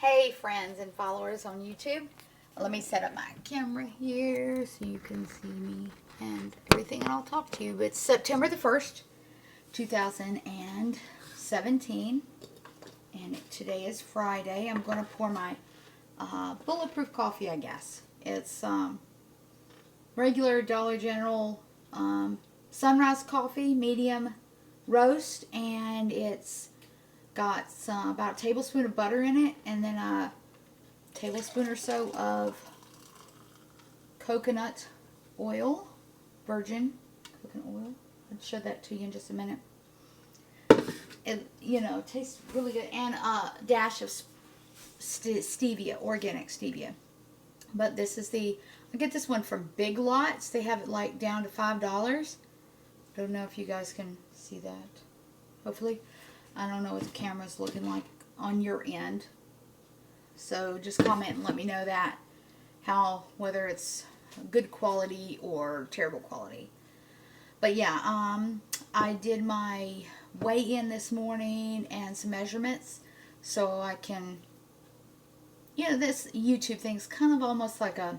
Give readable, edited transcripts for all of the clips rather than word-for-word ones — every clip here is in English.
Hey friends and followers on YouTube. Let me set up my camera here so you can see me and everything, and I'll talk to you. It's September the 1st, 2017, and today is Friday. I'm going to pour my bulletproof coffee, I guess. It's regular Dollar General sunrise coffee, medium roast, and it's got about a tablespoon of butter in it, and then a tablespoon or so of coconut oil, virgin coconut oil. I'll show that to you in just a minute. It tastes really good, and a dash of stevia, organic stevia. But this is I get this one from Big Lots. They have it like down to $5. Don't know if you guys can see that. Hopefully. I don't know what the camera's looking like on your end. So just comment and let me know that, whether it's good quality or terrible quality. But yeah, I did my weigh-in this morning and some measurements so I can, this YouTube thing's kind of almost like a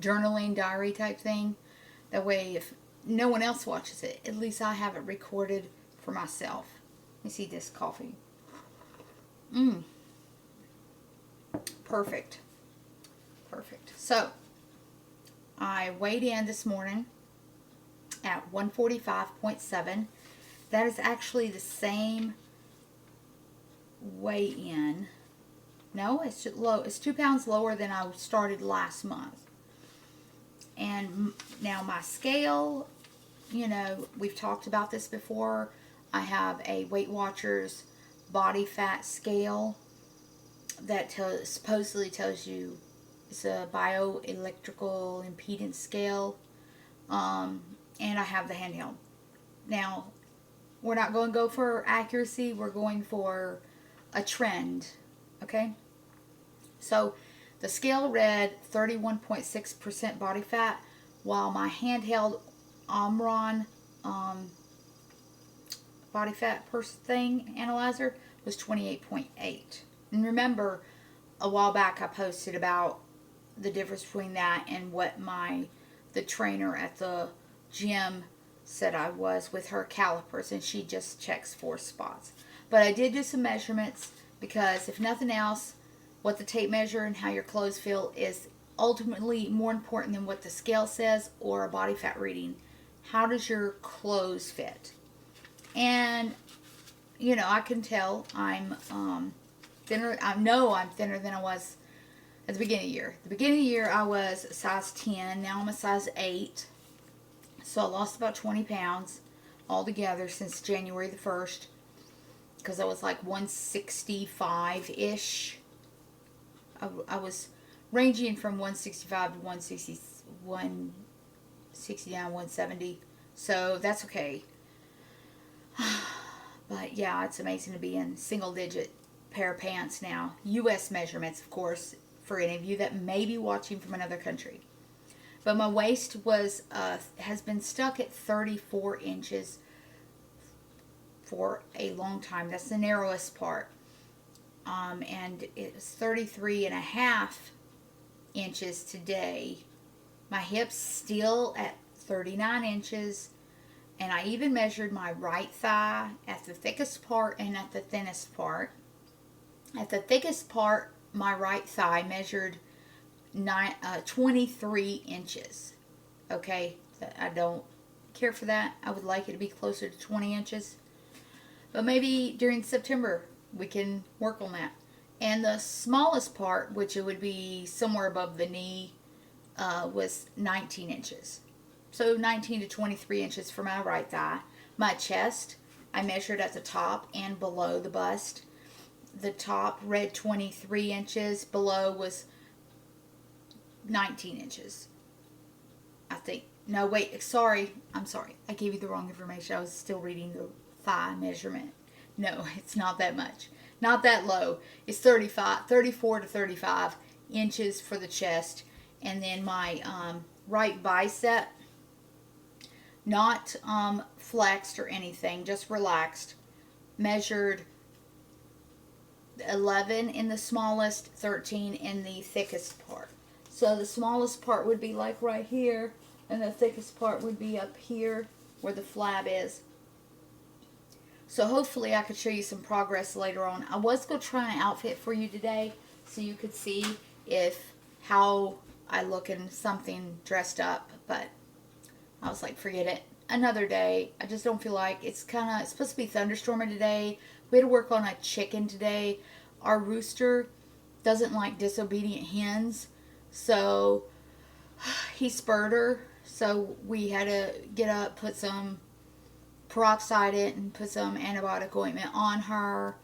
journaling diary type thing. That way, if no one else watches it, at least I have it recorded for myself. Let me see this coffee. Perfect. So, I weighed in this morning at 145.7. That is actually the same weigh-in. No, it's low. It's 2 pounds lower than I started last month. And now my scale, we've talked about this before. I have a Weight Watchers body fat scale that supposedly tells you it's a bioelectrical impedance scale, and I have the handheld. Now, we're not going to go for accuracy. We're going for a trend, okay? So the scale read 31.6% body fat, while my handheld Omron body fat analyzer was 28.8. And remember, a while back I posted about the difference between that and what the trainer at the gym said I was with her calipers, and she just checks 4 spots. But I did do some measurements because, if nothing else, what the tape measure and how your clothes feel is ultimately more important than what the scale says or a body fat reading. How does your clothes fit? And I can tell I'm thinner. I know I'm thinner than I was at the beginning of the year. At the beginning of the year I was a size 10. Now I'm a size 8. So I lost about 20 pounds altogether since January the 1st, because I was like 165-ish. I was ranging from 165 to 169, 170. So that's okay. But yeah, it's amazing to be in single digit pair of pants now. U.S. measurements, of course, for any of you that may be watching from another country. But my waist has been stuck at 34 inches for a long time. That's the narrowest part. And it was 33.5 inches today. My hips still at 39 inches. And I even measured my right thigh at the thickest part and at the thinnest part. At the thickest part, my right thigh measured 23 inches. Okay, I don't care for that. I would like it to be closer to 20 inches. But maybe during September we can work on that. And the smallest part, which it would be somewhere above the knee, was 19 inches. So 19 to 23 inches for my right thigh. My chest, I measured at the top and below the bust. The top read 23 inches. Below was 19 inches. I think. No, wait. Sorry. I'm sorry. I gave you the wrong information. I was still reading the thigh measurement. No, it's not that much. Not that low. It's 34 to 35 inches for the chest. And then my right bicep, not flexed or anything, just relaxed, measured 11 in the smallest, 13 in the thickest part. So the smallest part would be like right here, and the thickest part would be up here where the flab is. So hopefully I could show you some progress later on. I was going to try an outfit for you today so you could see if how I look in something dressed up, but I was like, forget it. Another day. I just don't feel like it's supposed to be thunderstorming today. We had to work on a chicken today. Our rooster doesn't like disobedient hens, so he spurred her. So we had to get up, put some peroxide it, and put some antibiotic ointment on her,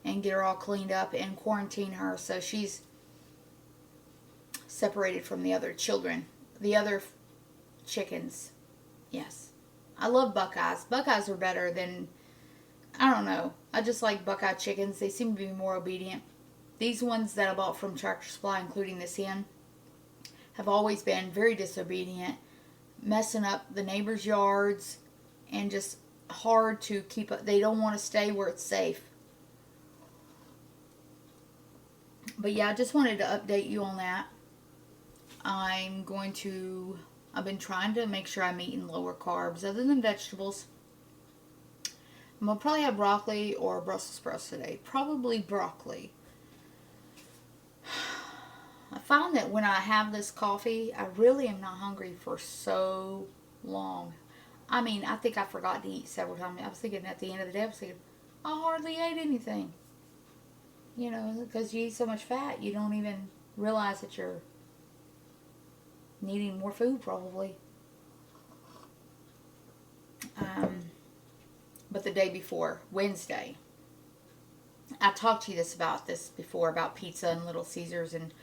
and get her all cleaned up and quarantine her so she's separated from the other children, the other chickens. Yes. I love Buckeyes. Buckeyes are better than, I don't know. I just like Buckeye chickens. They seem to be more obedient. These ones that I bought from Tractor Supply, including this hen, have always been very disobedient, messing up the neighbors' yards, and just hard to keep up. They don't want to stay where it's safe. But yeah, I just wanted to update you on that. I've been trying to make sure I'm eating lower carbs other than vegetables. I'm going to probably have broccoli or Brussels sprouts today. Probably broccoli. I find that when I have this coffee, I really am not hungry for so long. I mean, I think I forgot to eat several times. I was thinking at the end of the day, I was thinking, I hardly ate anything. You know, because you eat so much fat, you don't even realize that you're needing more food probably. But the day before, Wednesday, I talked to you about this before, about pizza and Little Caesars, and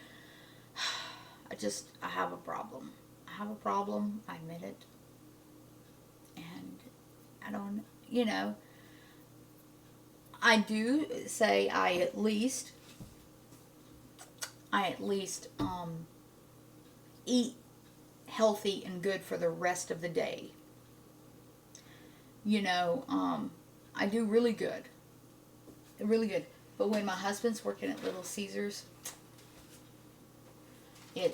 I have a problem. I have a problem, I admit it. And I don't, I do say I at least eat healthy and good for the rest of the day. I do really good. Really good. But when my husband's working at Little Caesars, and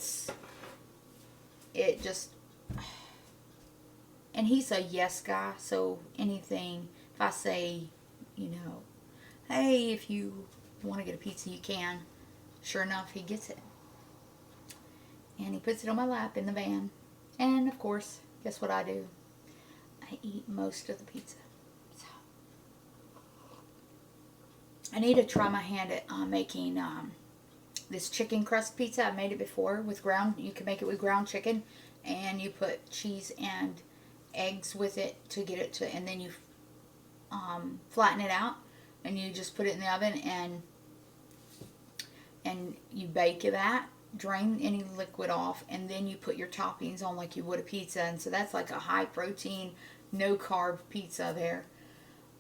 he's a yes guy, so anything, if I say, hey, if you want to get a pizza, you can. Sure enough, he gets it. And he puts it on my lap in the van. And, of course, guess what I do? I eat most of the pizza. So, I need to try my hand at making this chicken crust pizza. I've made it before with you can make it with ground chicken. And you put cheese and eggs with it to get it to, and then you flatten it out. And you just put it in the oven and you bake that. Drain any liquid off, and then you put your toppings on like you would a pizza, and so that's like a high protein, no carb pizza there.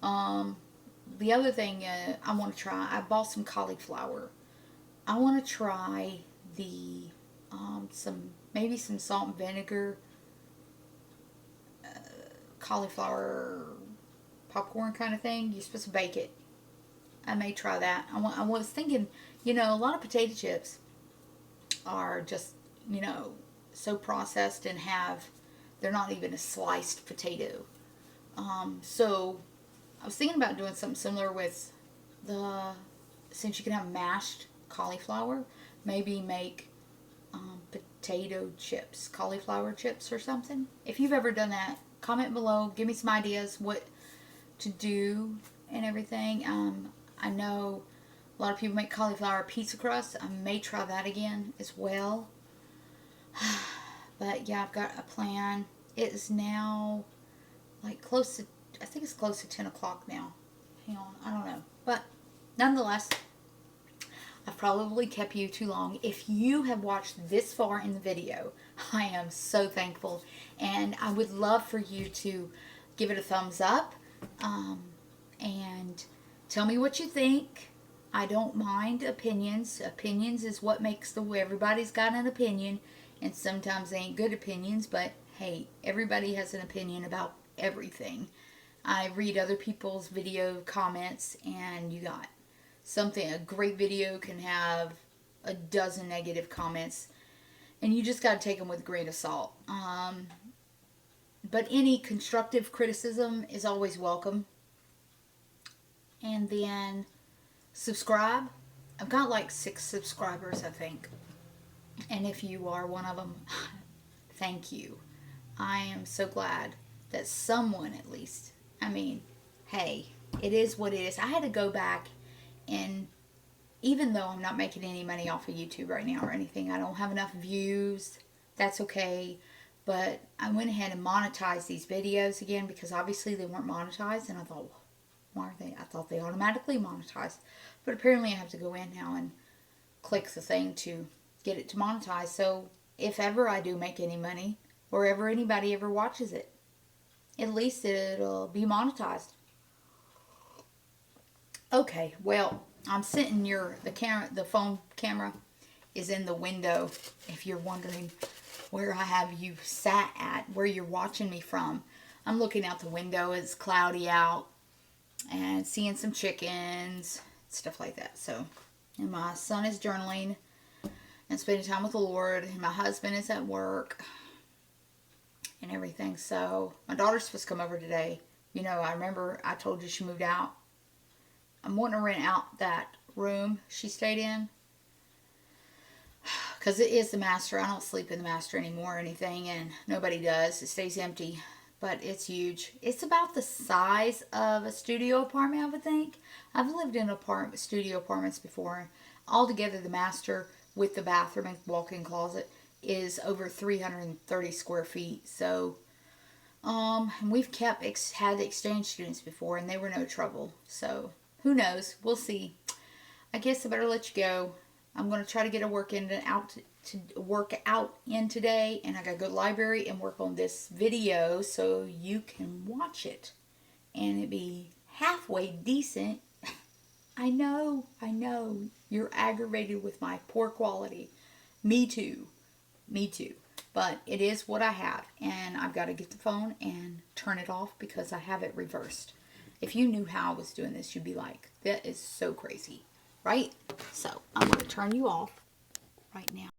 The other thing I want to try, I bought some cauliflower. I want to try the maybe some salt and vinegar cauliflower popcorn kind of thing. You're supposed to bake it. I may try that. I was thinking, a lot of potato chips are just, so processed and they're not even a sliced potato. So I was thinking about doing something similar with since you can have mashed cauliflower, maybe make potato chips, cauliflower chips or something. If you've ever done that, comment below, give me some ideas what to do and everything. I know a lot of people make cauliflower pizza crust. I may try that again as well. But yeah, I've got a plan. It is now like I think it's close to 10 o'clock now. Hang on, I don't know. But nonetheless, I've probably kept you too long. If you have watched this far in the video, I am so thankful. And I would love for you to give it a thumbs up. And tell me what you think. I don't mind opinions. Opinions is what makes everybody's got an opinion, and sometimes they ain't good opinions, but hey, everybody has an opinion about everything. I read other people's video comments, and a great video can have a dozen negative comments, and you just got to take them with a grain of salt. But any constructive criticism is always welcome. And then subscribe. I've got like 6 subscribers, I think. And if you are one of them, thank you. I am so glad that someone, at least, I mean, hey, it is what it is. I had to go back, and even though I'm not making any money off of YouTube right now or anything, I don't have enough views. That's okay. But I went ahead and monetized these videos again because obviously they weren't monetized. And I thought, well, why are they? I thought they automatically monetized. But apparently I have to go in now and click the thing to get it to monetize. So if ever I do make any money, or ever anybody ever watches it, at least it'll be monetized. Okay, well, I'm sitting near the phone camera is in the window, if you're wondering where I have you sat at, where you're watching me from. I'm looking out the window. It's cloudy out and seeing some chickens, stuff like that. So, and my son is journaling and spending time with the Lord, and my husband is at work and everything. So my daughter's supposed to come over today. You know, I remember I told you she moved out. I'm wanting to rent out that room she stayed in, because it is the master. I don't sleep in the master anymore or anything, and nobody does. It stays empty, but it's huge. It's about the size of a studio apartment, I would think. I've lived in studio apartments before. Altogether, the master with the bathroom and walk-in closet is over 330 square feet. So, we've had exchange students before, and they were no trouble. So, who knows? We'll see. I guess I better let you go. I'm going to try to get a work out in today, and I got to go to the library and work on this video so you can watch it and it be halfway decent. I know you're aggravated with my poor quality. Me too, but it is what I have, and I've got to get the phone and turn it off because I have it reversed. If you knew how I was doing this, you'd be like, that is so crazy, right? So I'm going to turn you off right now.